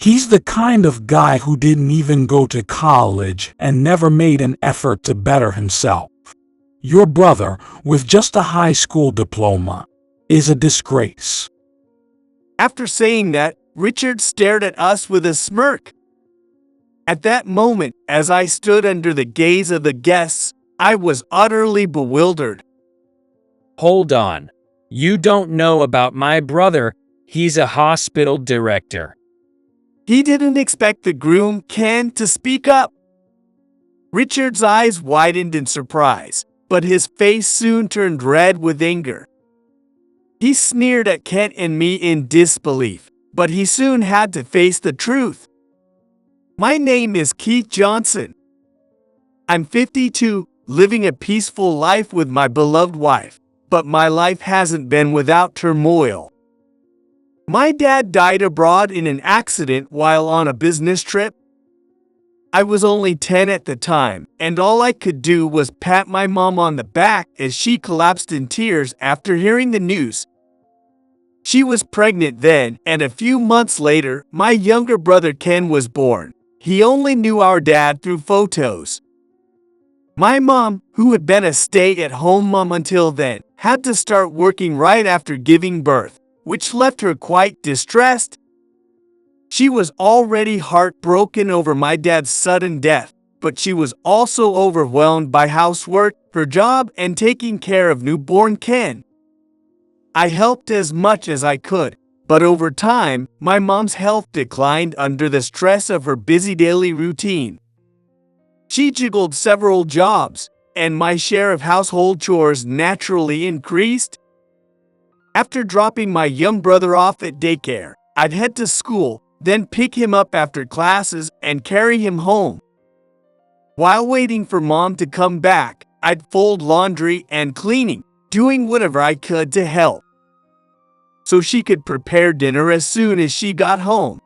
He's the kind of guy who didn't even go to college and never made an effort to better himself. Your brother, with just a high school diploma, is a disgrace." After saying that, Richard stared at us with a smirk. At that moment, as I stood under the gaze of the guests, I was utterly bewildered. "Hold on. You don't know about my brother. He's a hospital director." He didn't expect the groom, Ken, to speak up. Richard's eyes widened in surprise, but his face soon turned red with anger. He sneered at Kent and me in disbelief, but he soon had to face the truth. "My name is Keith Johnson. I'm 52, living a peaceful life with my beloved wife, but my life hasn't been without turmoil. My dad died abroad in an accident while on a business trip. I was only 10 at the time, and all I could do was pat my mom on the back as she collapsed in tears after hearing the news. She was pregnant then, and a few months later, my younger brother Ken was born. He only knew our dad through photos. My mom, who had been a stay-at-home mom until then, had to start working right after giving birth, which left her quite distressed. She was already heartbroken over my dad's sudden death, but she was also overwhelmed by housework, her job, and taking care of newborn Ken. I helped as much as I could, but over time, my mom's health declined under the stress of her busy daily routine. She juggled several jobs, and my share of household chores naturally increased. After dropping my young brother off at daycare, I'd head to school, then pick him up after classes and carry him home. While waiting for Mom to come back, I'd fold laundry and cleaning, doing whatever I could to help, so she could prepare dinner as soon as she got home.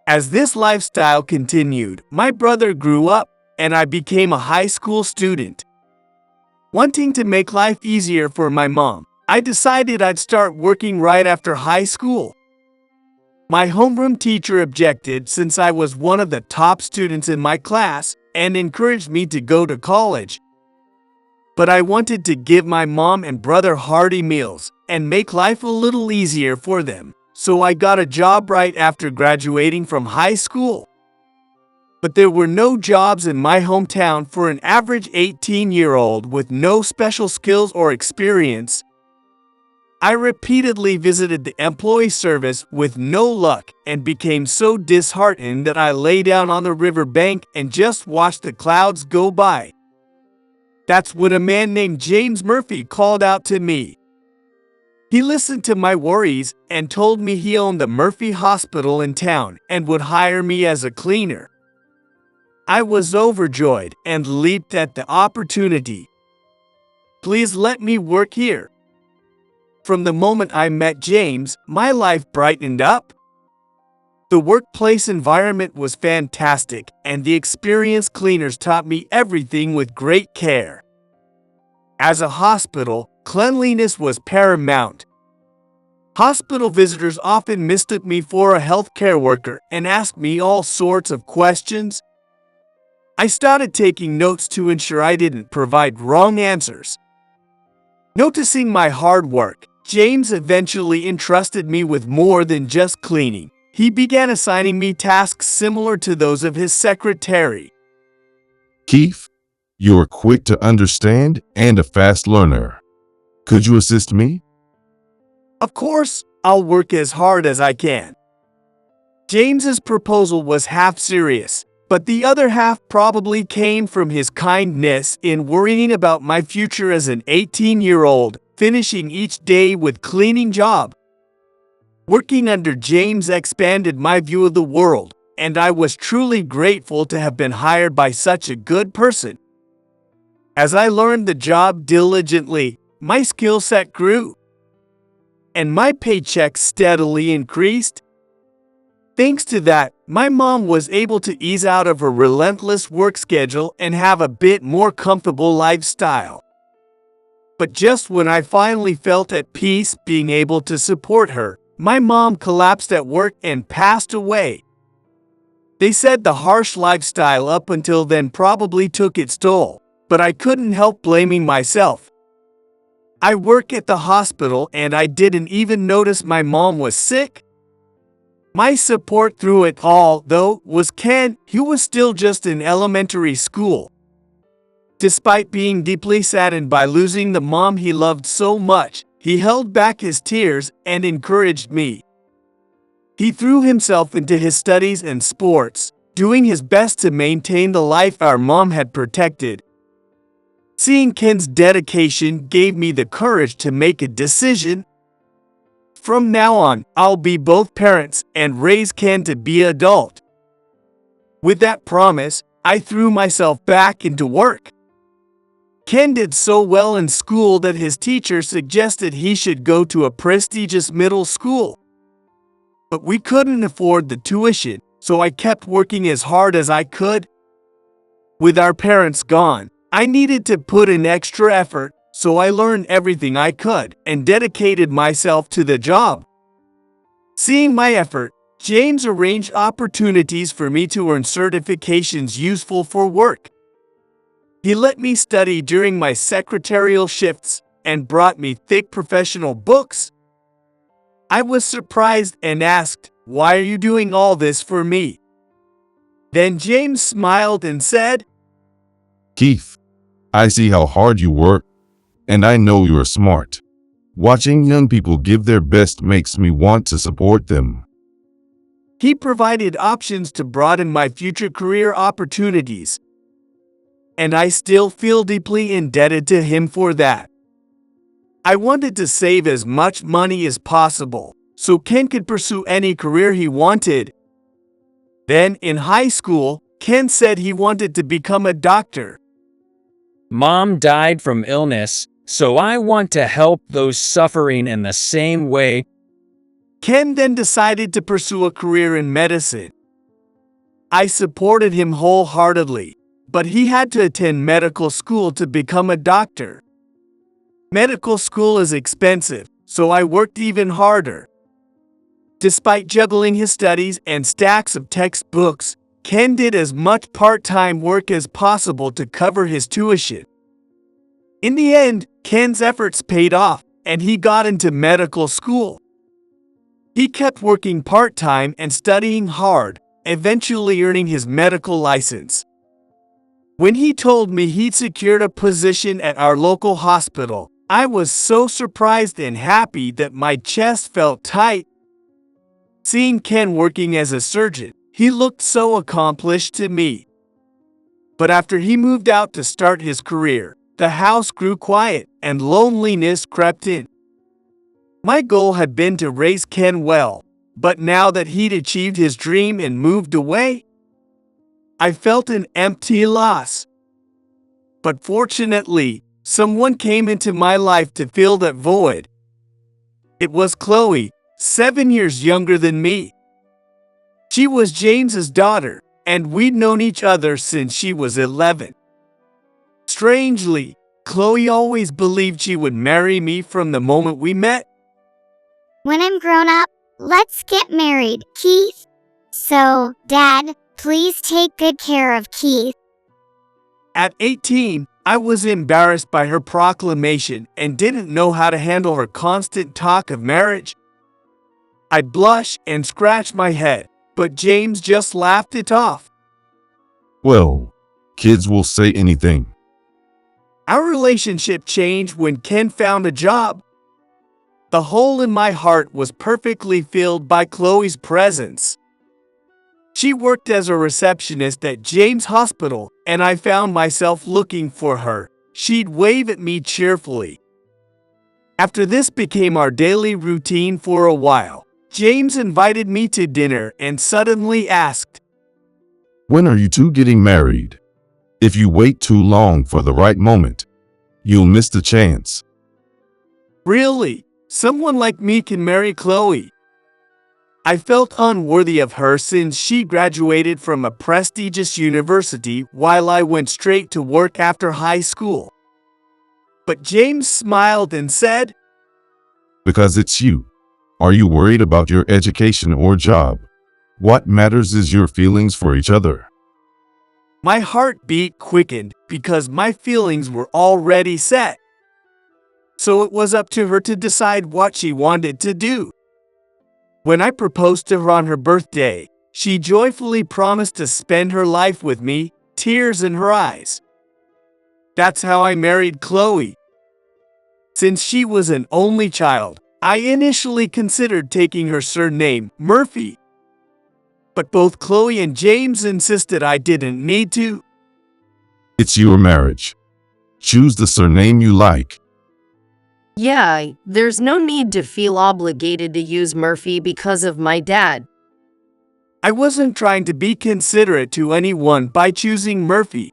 As this lifestyle continued, my brother grew up, and I became a high school student. Wanting to make life easier for my mom, I decided I'd start working right after high school. My homeroom teacher objected since I was one of the top students in my class and encouraged me to go to college. But I wanted to give my mom and brother hearty meals and make life a little easier for them, so I got a job right after graduating from high school. But there were no jobs in my hometown for an average 18-year-old with no special skills or experience. I repeatedly visited the employee service with no luck and became so disheartened that I lay down on the riverbank and just watched the clouds go by. That's when a man named James Murphy called out to me. He listened to my worries and told me he owned the Murphy Hospital in town and would hire me as a cleaner. I was overjoyed and leaped at the opportunity. "Please let me work here." From the moment I met James, my life brightened up. The workplace environment was fantastic, and the experienced cleaners taught me everything with great care. As a hospital, cleanliness was paramount. Hospital visitors often mistook me for a healthcare worker and asked me all sorts of questions. I started taking notes to ensure I didn't provide wrong answers. Noticing my hard work, James eventually entrusted me with more than just cleaning. He began assigning me tasks similar to those of his secretary. "Keith, you're quick to understand and a fast learner. Could you assist me?" "Of course, I'll work as hard as I can." James's proposal was half serious, but the other half probably came from his kindness in worrying about my future as an 18-year-old, finishing each day with cleaning job. Working under James expanded my view of the world, and I was truly grateful to have been hired by such a good person. As I learned the job diligently, my skill set grew, and my paycheck steadily increased. Thanks to that, my mom was able to ease out of her relentless work schedule and have a bit more comfortable lifestyle. But just when I finally felt at peace being able to support her, my mom collapsed at work and passed away. They said the harsh lifestyle up until then probably took its toll, but I couldn't help blaming myself. I work at the hospital and I didn't even notice my mom was sick. My support through it all, though, was Ken, who was still just in elementary school. Despite being deeply saddened by losing the mom he loved so much, he held back his tears and encouraged me. He threw himself into his studies and sports, doing his best to maintain the life our mom had protected. Seeing Ken's dedication gave me the courage to make a decision. From now on, I'll be both parents and raise Ken to be an adult. With that promise, I threw myself back into work. Ken did so well in school that his teacher suggested he should go to a prestigious middle school. But we couldn't afford the tuition, so I kept working as hard as I could. With our parents gone, I needed to put in extra effort, so I learned everything I could and dedicated myself to the job. Seeing my effort, James arranged opportunities for me to earn certifications useful for work. He let me study during my secretarial shifts and brought me thick professional books. I was surprised and asked, "Why are you doing all this for me?" Then James smiled and said, Keith, I see how hard you work, and I know you're smart. Watching young people give their best makes me want to support them. He provided options to broaden my future career opportunities. And I still feel deeply indebted to him for that. I wanted to save as much money as possible, so Ken could pursue any career he wanted. Then, in high school, Ken said he wanted to become a doctor. Mom died from illness, so I want to help those suffering in the same way. Ken then decided to pursue a career in medicine. I supported him wholeheartedly, but he had to attend medical school to become a doctor. Medical school is expensive, so I worked even harder. Despite juggling his studies and stacks of textbooks, Ken did as much part-time work as possible to cover his tuition. In the end, Ken's efforts paid off, and he got into medical school. He kept working part-time and studying hard, eventually earning his medical license. When he told me he'd secured a position at our local hospital, I was so surprised and happy that my chest felt tight. Seeing Ken working as a surgeon, he looked so accomplished to me. But after he moved out to start his career, the house grew quiet and loneliness crept in. My goal had been to raise Ken well, but now that he'd achieved his dream and moved away, I felt an empty loss. But fortunately, someone came into my life to fill that void. It was Chloe, 7 years younger than me. She was James's daughter, and we'd known each other since she was 11. Strangely, Chloe always believed she would marry me from the moment we met. When I'm grown up, let's get married, Keith. So, Dad, please take good care of Keith. At 18, I was embarrassed by her proclamation and didn't know how to handle her constant talk of marriage. I'd blush and scratch my head, but James just laughed it off. Well, kids will say anything. Our relationship changed when Ken found a job. The hole in my heart was perfectly filled by Chloe's presence. She worked as a receptionist at James Hospital, and I found myself looking for her. She'd wave at me cheerfully. After this became our daily routine for a while, James invited me to dinner and suddenly asked, When are you two getting married? If you wait too long for the right moment, you'll miss the chance. Really? Someone like me can marry Chloe? I felt unworthy of her since she graduated from a prestigious university while I went straight to work after high school. But James smiled and said, Because it's you. Are you worried about your education or job? What matters is your feelings for each other. My heartbeat quickened because my feelings were already set. So it was up to her to decide what she wanted to do. When I proposed to her on her birthday, she joyfully promised to spend her life with me, tears in her eyes. That's how I married Chloe. Since she was an only child, I initially considered taking her surname, Murphy. But both Chloe and James insisted I didn't need to. It's your marriage. Choose the surname you like. Yeah, there's no need to feel obligated to use Murphy because of my dad. I wasn't trying to be considerate to anyone by choosing Murphy.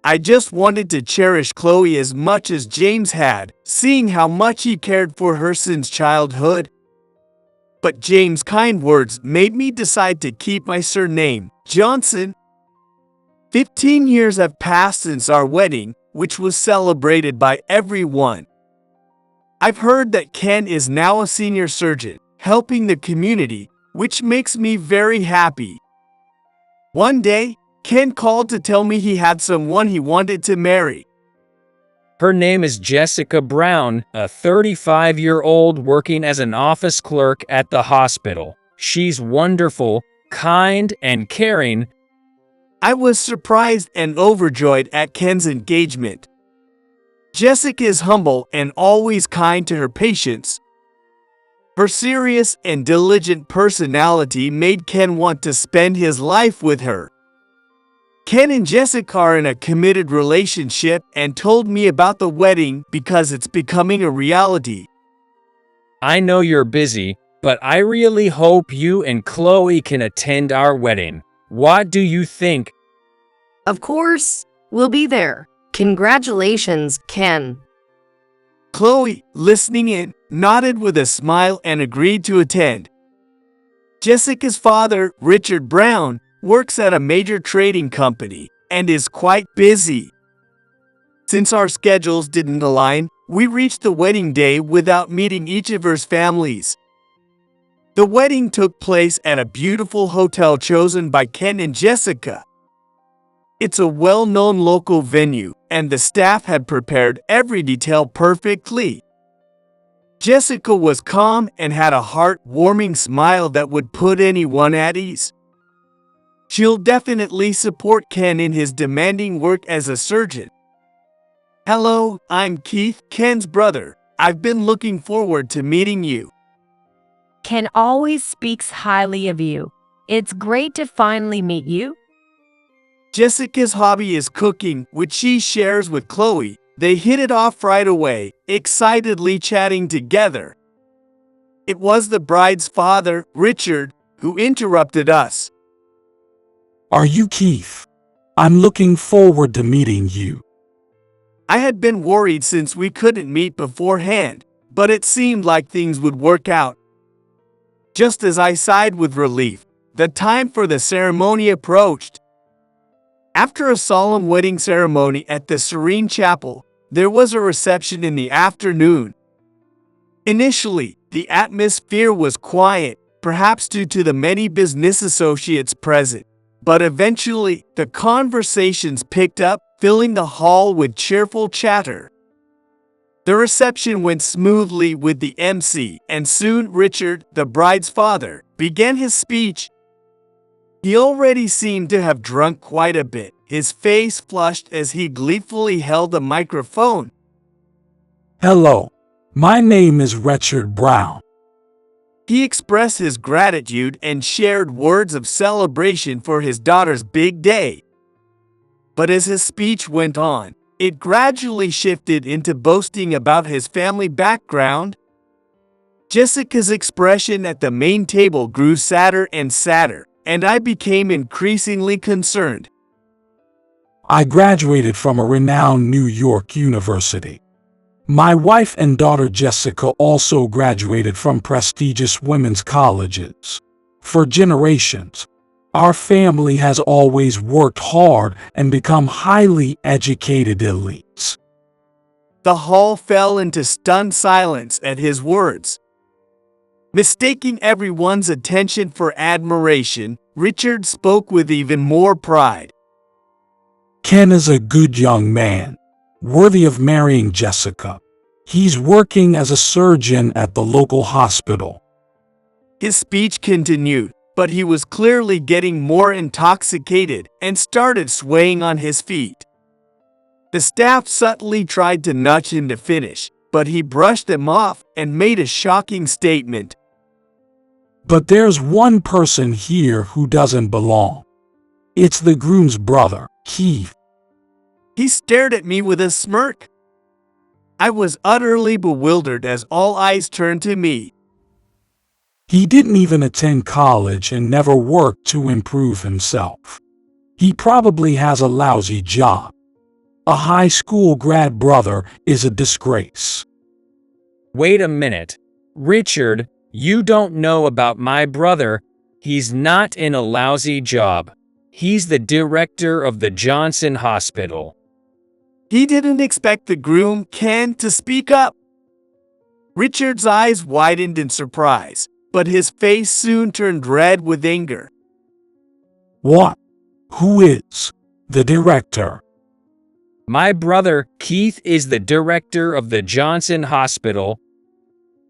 I just wanted to cherish Chloe as much as James had, seeing how much he cared for her since childhood. But James' kind words made me decide to keep my surname, Johnson. 15 years have passed since our wedding, which was celebrated by everyone. I've heard that Ken is now a senior surgeon, helping the community, which makes me very happy. One day, Ken called to tell me he had someone he wanted to marry. Her name is Jessica Brown, a 35-year-old working as an office clerk at the hospital. She's wonderful, kind, and caring. I was surprised and overjoyed at Ken's engagement. Jessica is humble and always kind to her patients. Her serious and diligent personality made Ken want to spend his life with her. Ken and Jessica are in a committed relationship and told me about the wedding because it's becoming a reality. I know you're busy, but I really hope you and Chloe can attend our wedding. What do you think? Of course, we'll be there. Congratulations, Ken. Chloe, listening in, nodded with a smile and agreed to attend. Jessica's father, Richard Brown, works at a major trading company and is quite busy. Since our schedules didn't align, we reached the wedding day without meeting each of her families. The wedding took place at a beautiful hotel chosen by Ken and Jessica. It's a well-known local venue, and the staff had prepared every detail perfectly. Jessica was calm and had a heartwarming smile that would put anyone at ease. She'll definitely support Ken in his demanding work as a surgeon. Hello, I'm Keith, Ken's brother. I've been looking forward to meeting you. Ken always speaks highly of you. It's great to finally meet you. Jessica's hobby is cooking, which she shares with Chloe. They hit it off right away, excitedly chatting together. It was the bride's father, Richard, who interrupted us. Are you Keith? I'm looking forward to meeting you. I had been worried since we couldn't meet beforehand, but it seemed like things would work out. Just as I sighed with relief, the time for the ceremony approached. After a solemn wedding ceremony at the Serene Chapel, there was a reception in the afternoon. Initially, the atmosphere was quiet, perhaps due to the many business associates present. But eventually, the conversations picked up, filling the hall with cheerful chatter. The reception went smoothly with the MC, and soon Richard, the bride's father, began his speech. He already seemed to have drunk quite a bit, his face flushed as he gleefully held the microphone. Hello, my name is Richard Brown. He expressed his gratitude and shared words of celebration for his daughter's big day. But as his speech went on, it gradually shifted into boasting about his family background. Jessica's expression at the main table grew sadder and sadder, and I became increasingly concerned. I graduated from a renowned New York university. My wife and daughter Jessica also graduated from prestigious women's colleges. For generations, our family has always worked hard and become highly educated elites. The hall fell into stunned silence at his words. Mistaking everyone's attention for admiration, Richard spoke with even more pride. Ken is a good young man, worthy of marrying Jessica. He's working as a surgeon at the local hospital. His speech continued, but he was clearly getting more intoxicated and started swaying on his feet. The staff subtly tried to nudge him to finish, but he brushed them off and made a shocking statement. But there's one person here who doesn't belong. It's the groom's brother, Keith. He stared at me with a smirk. I was utterly bewildered as all eyes turned to me. He didn't even attend college and never worked to improve himself. He probably has a lousy job. A high school grad brother is a disgrace. Wait a minute. Richard, you don't know about my brother. He's not in a lousy job. He's the director of the Johnson Hospital. He didn't expect the groom, Ken, to speak up. Richard's eyes widened in surprise, but his face soon turned red with anger. What? Who is the director? My brother, Keith, is the director of the Johnson Hospital.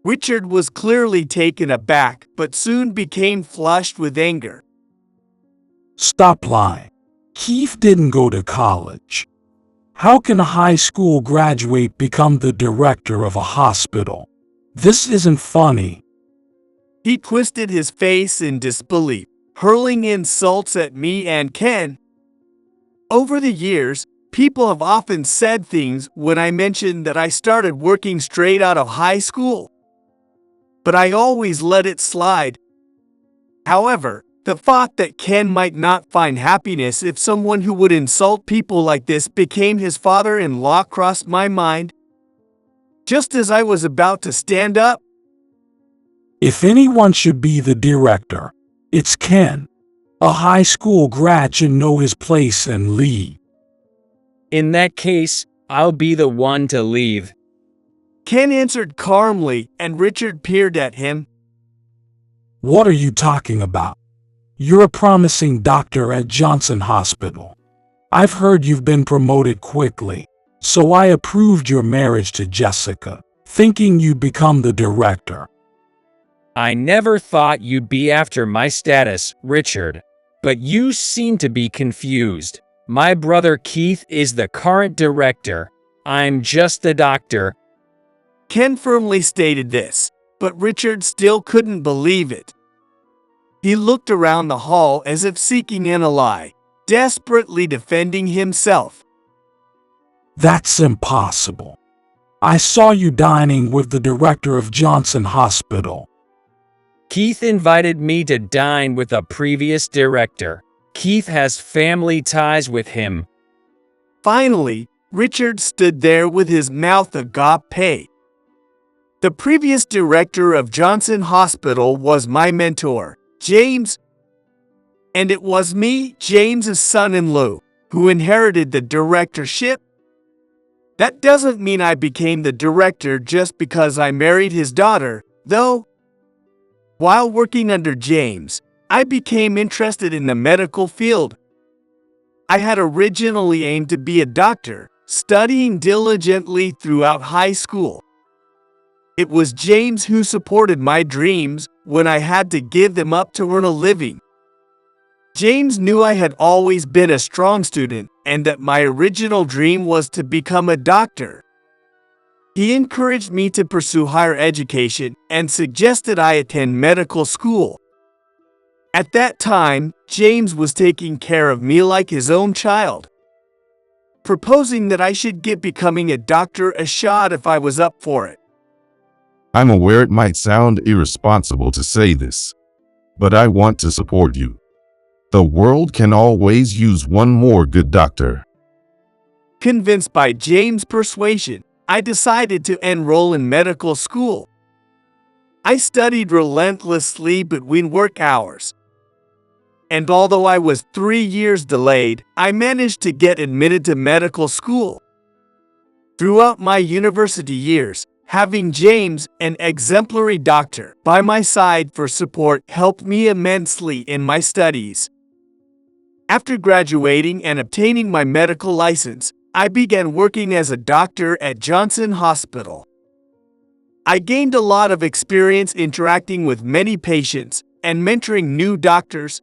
Richard was clearly taken aback, but soon became flushed with anger. Stop lying. Keith didn't go to college. How can a high school graduate become the director of a hospital? This isn't funny. He twisted his face in disbelief, hurling insults at me and Ken. Over the years, people have often said things when I mentioned that I started working straight out of high school. But I always let it slide. However, the thought that Ken might not find happiness if someone who would insult people like this became his father-in-law crossed my mind. Just as I was about to stand up, If anyone should be the director, it's Ken. A high school grad should know his place and lead. In that case, I'll be the one to leave. Ken answered calmly, and Richard peered at him. What are you talking about? You're a promising doctor at Johnson Hospital. I've heard you've been promoted quickly, so I approved your marriage to Jessica, thinking you'd become the director. I never thought you'd be after my status, Richard. But you seem to be confused. My brother Keith is the current director. I'm just the doctor. Ken firmly stated this, but Richard still couldn't believe it. He looked around the hall as if seeking an ally, desperately defending himself. That's impossible. I saw you dining with the director of Johnson Hospital. Keith invited me to dine with a previous director. Keith has family ties with him. Finally, Richard stood there with his mouth agape. The previous director of Johnson Hospital was my mentor, James. And it was me, James's son-in-law, who inherited the directorship. That doesn't mean I became the director just because I married his daughter, though. While working under James, I became interested in the medical field. I had originally aimed to be a doctor, studying diligently throughout high school. It was James who supported my dreams when I had to give them up to earn a living. James knew I had always been a strong student and that my original dream was to become a doctor. He encouraged me to pursue higher education and suggested I attend medical school. At that time, James was taking care of me like his own child, proposing that I should give becoming a doctor a shot if I was up for it. I'm aware it might sound irresponsible to say this, but I want to support you. The world can always use one more good doctor. Convinced by James' persuasion, I decided to enroll in medical school. I studied relentlessly between work hours. And although I was 3 years delayed, I managed to get admitted to medical school. Throughout my university years, Having James, an exemplary doctor, by my side for support helped me immensely in my studies. After graduating and obtaining my medical license, I began working as a doctor at Johnson Hospital. I gained a lot of experience interacting with many patients and mentoring new doctors.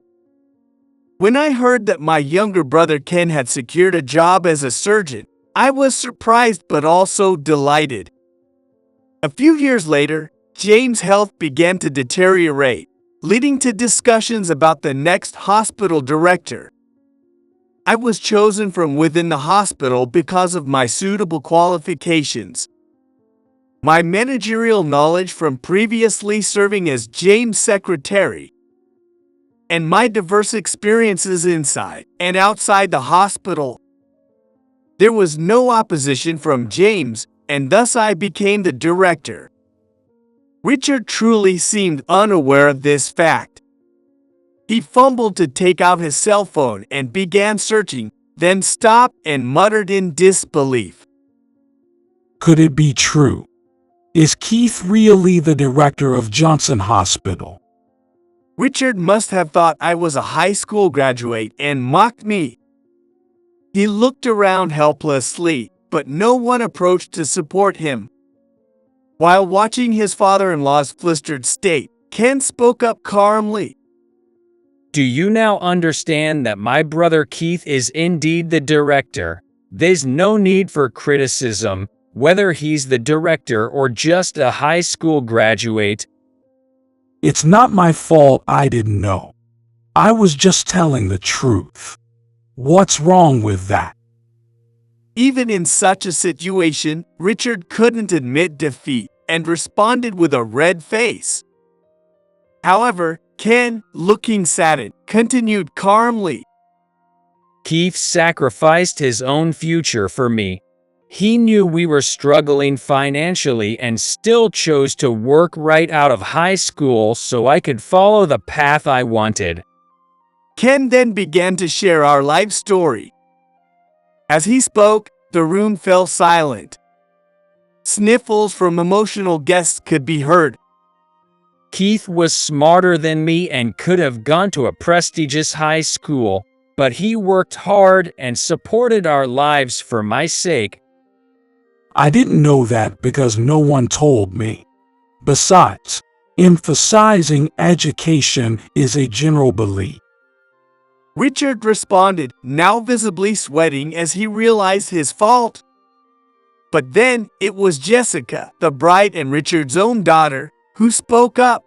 When I heard that my younger brother Ken had secured a job as a surgeon, I was surprised but also delighted. A few years later, James' health began to deteriorate, leading to discussions about the next hospital director. I was chosen from within the hospital because of my suitable qualifications. My managerial knowledge from previously serving as James' secretary, and my diverse experiences inside and outside the hospital. There was no opposition from James, and thus I became the director. Richard truly seemed unaware of this fact. He fumbled to take out his cell phone and began searching, then stopped and muttered in disbelief. Could it be true? Is Keith really the director of Johnson Hospital? Richard must have thought I was a high school graduate and mocked me. He looked around helplessly, but no one approached to support him. While watching his father-in-law's flustered state, Ken spoke up calmly. Do you now understand that my brother Keith is indeed the director? There's no need for criticism, whether he's the director or just a high school graduate. It's not my fault I didn't know. I was just telling the truth. What's wrong with that? Even in such a situation, Richard couldn't admit defeat and responded with a red face. However, Ken, looking saddened, continued calmly. Keith sacrificed his own future for me. He knew we were struggling financially and still chose to work right out of high school so I could follow the path I wanted. Ken then began to share our life story. As he spoke, the room fell silent. Sniffles from emotional guests could be heard. Keith was smarter than me and could have gone to a prestigious high school, but he worked hard and supported our lives for my sake. I didn't know that because no one told me. Besides, emphasizing education is a general belief. Richard responded, now visibly sweating as he realized his fault. But then, it was Jessica, the bride and Richard's own daughter, who spoke up.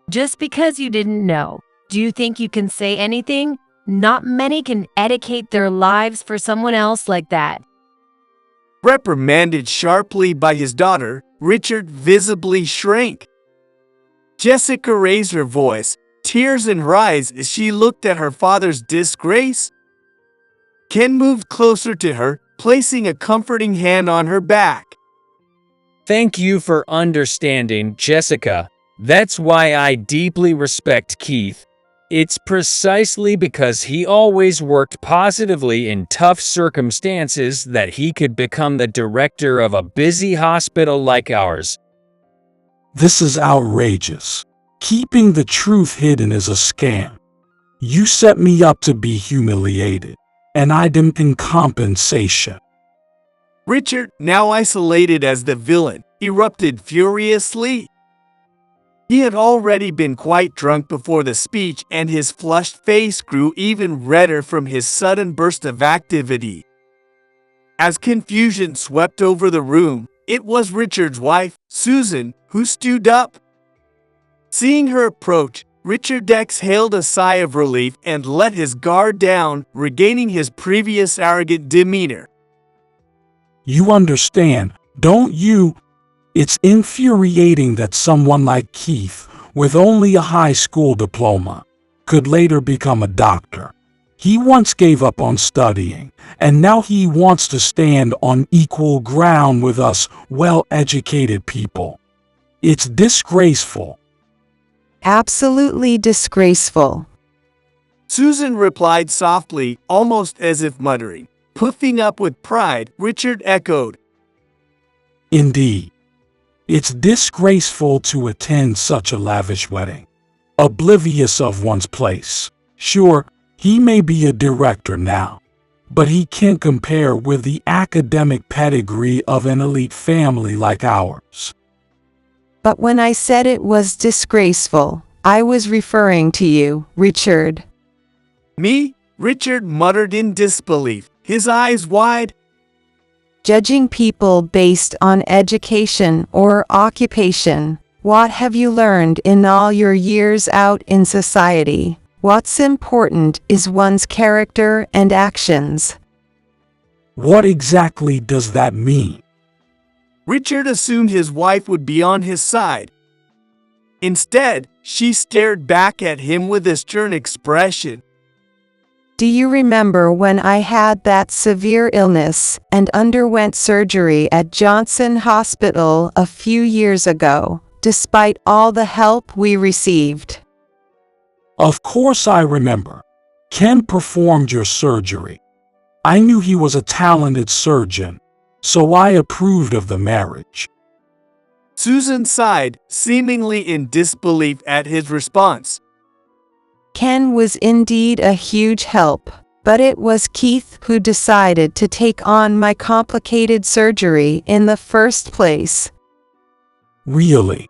Just because you didn't know, do you think you can say anything? Not many can dedicate their lives for someone else like that. Reprimanded sharply by his daughter, Richard visibly shrank. Jessica raised her voice, tears in her eyes as she looked at her father's disgrace. Ken moved closer to her, placing a comforting hand on her back. Thank you for understanding, Jessica. That's why I deeply respect Keith. It's precisely because he always worked positively in tough circumstances that he could become the director of a busy hospital like ours. This is outrageous. Keeping the truth hidden is a scam. You set me up to be humiliated, and I demand compensation. Richard, now isolated as the villain, erupted furiously. He had already been quite drunk before the speech, and his flushed face grew even redder from his sudden burst of activity. As confusion swept over the room, it was Richard's wife, Susan, who stood up. Seeing her approach, Richard exhaled a sigh of relief and let his guard down, regaining his previous arrogant demeanor. You understand, don't you? It's infuriating that someone like Keith, with only a high school diploma, could later become a doctor. He once gave up on studying, and now he wants to stand on equal ground with us well-educated people. It's disgraceful. Absolutely disgraceful. Susan replied softly, almost as if muttering. Puffing up with pride, Richard echoed. Indeed, It's disgraceful to attend such a lavish wedding, oblivious of one's place. Sure, he may be a director now, but he can't compare with the academic pedigree of an elite family like ours. But when I said it was disgraceful, I was referring to you, Richard. Me? Richard muttered in disbelief, his eyes wide. Judging people based on education or occupation. What have you learned in all your years out in society? What's important is one's character and actions. What exactly does that mean? Richard assumed his wife would be on his side. Instead, she stared back at him with a stern expression. Do you remember when I had that severe illness and underwent surgery at Johnson Hospital a few years ago, despite all the help we received? Of course I remember. Ken performed your surgery. I knew he was a talented surgeon, so I approved of the marriage. Susan sighed, seemingly in disbelief at his response. Ken was indeed a huge help, but it was Keith who decided to take on my complicated surgery in the first place. Really?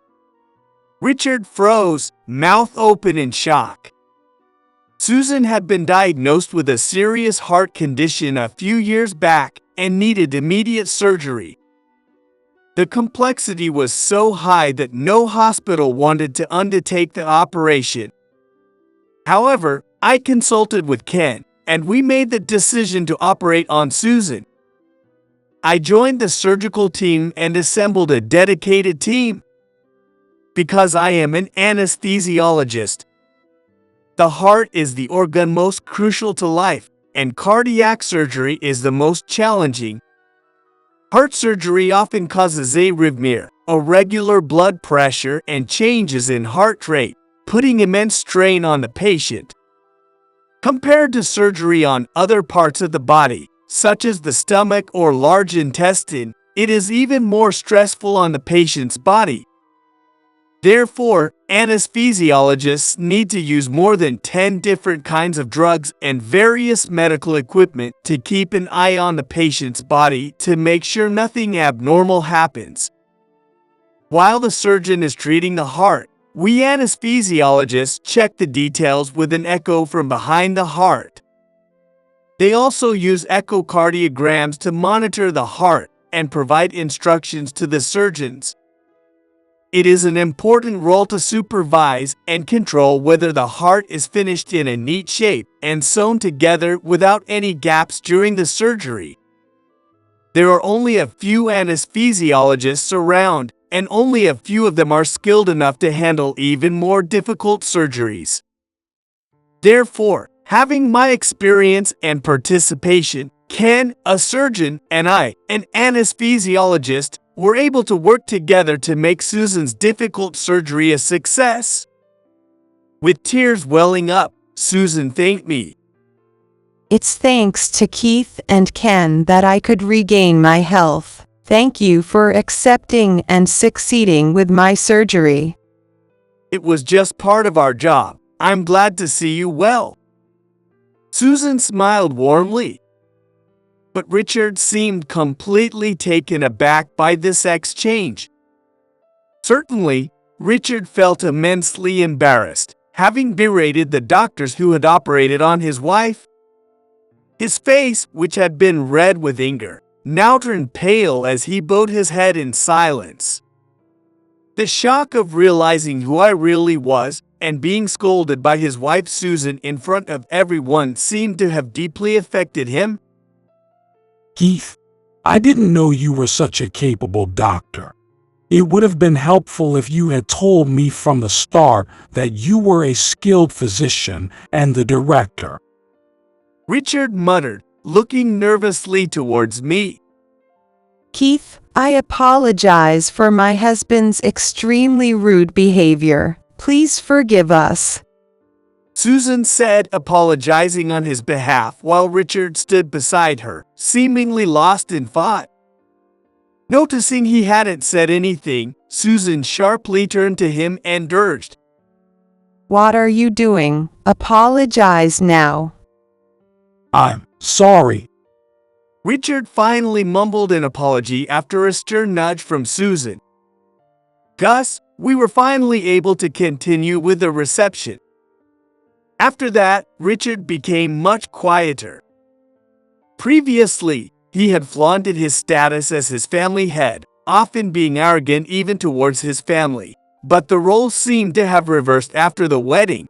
Richard froze, mouth open in shock. Susan had been diagnosed with a serious heart condition a few years back and needed immediate surgery. The complexity was so high that no hospital wanted to undertake the operation. However, I consulted with Ken, and we made the decision to operate on Susan. I joined the surgical team and assembled a dedicated team. Because I am an anesthesiologist. The heart is the organ most crucial to life, and cardiac surgery is the most challenging. Heart surgery often causes arrhythmia, irregular blood pressure, and changes in heart rate, putting immense strain on the patient. Compared to surgery on other parts of the body, such as the stomach or large intestine, it is even more stressful on the patient's body. Therefore, anesthesiologists need to use more than 10 different kinds of drugs and various medical equipment to keep an eye on the patient's body to make sure nothing abnormal happens. While the surgeon is treating the heart, we anesthesiologists check the details with an echo from behind the heart. They also use echocardiograms to monitor the heart and provide instructions to the surgeons. It is an important role to supervise and control whether the heart is finished in a neat shape and sewn together without any gaps during the surgery. There are only a few anesthesiologists around, and only a few of them are skilled enough to handle even more difficult surgeries. Therefore, having my experience and participation, Ken, a surgeon, and I, an anesthesiologist, were able to work together to make Susan's difficult surgery a success. With tears welling up, Susan thanked me. It's thanks to Keith and Ken that I could regain my health. Thank you for accepting and succeeding with my surgery. It was just part of our job. I'm glad to see you well. Susan smiled warmly. But Richard seemed completely taken aback by this exchange. Certainly, Richard felt immensely embarrassed, having berated the doctors who had operated on his wife. His face, which had been red with anger, now turned pale as he bowed his head in silence. The shock of realizing who I really was and being scolded by his wife Susan in front of everyone seemed to have deeply affected him. Keith, I didn't know you were such a capable doctor. It would have been helpful if you had told me from the start that you were a skilled physician and the director. Richard muttered, looking nervously towards me. Keith, I apologize for my husband's extremely rude behavior. Please forgive us. Susan said, apologizing on his behalf while Richard stood beside her, seemingly lost in thought. Noticing he hadn't said anything, Susan sharply turned to him and urged, What are you doing? Apologize now. I'm sorry. Richard finally mumbled an apology after a stern nudge from Susan. Gus, we were finally able to continue with the reception. After that, Richard became much quieter. Previously, he had flaunted his status as his family head, often being arrogant even towards his family, but the roles seemed to have reversed after the wedding.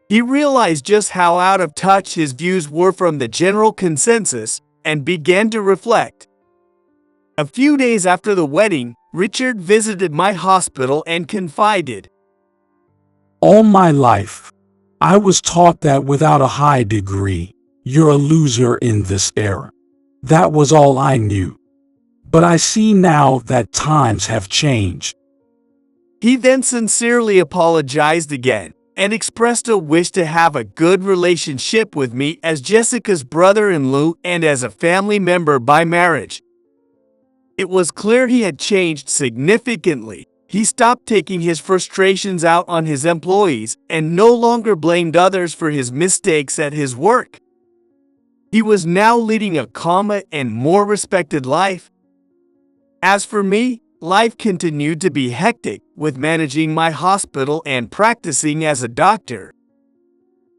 He realized just how out of touch his views were from the general consensus and began to reflect. A few days after the wedding, Richard visited my hospital and confided, All my life, I was taught that without a high degree, you're a loser in this era. That was all I knew. But I see now that times have changed. He then sincerely apologized again and expressed a wish to have a good relationship with me as Jessica's brother-in-law and as a family member by marriage. It was clear he had changed significantly. He stopped taking his frustrations out on his employees and no longer blamed others for his mistakes at his work. He was now leading a calmer and more respected life. As for me, life continued to be hectic with managing my hospital and practicing as a doctor.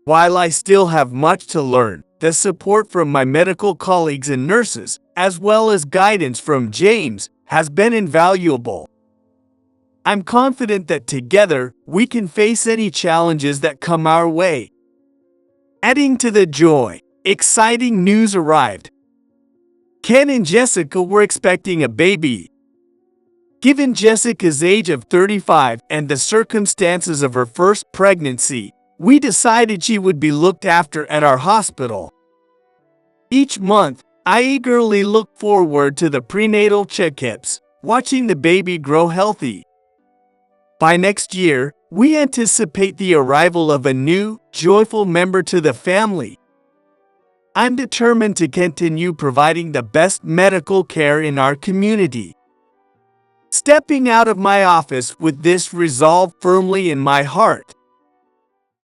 While I still have much to learn, the support from my medical colleagues and nurses, as well as guidance from James, has been invaluable. I'm confident that together we can face any challenges that come our way. Adding to the joy, exciting news arrived. Ken and Jessica were expecting a baby. Given Jessica's age of 35 and the circumstances of her first pregnancy, we decided she would be looked after at our hospital. Each month, I eagerly look forward to the prenatal checkups, watching the baby grow healthy. By next year, we anticipate the arrival of a new, joyful member to the family. I'm determined to continue providing the best medical care in our community. Stepping out of my office with this resolve firmly in my heart,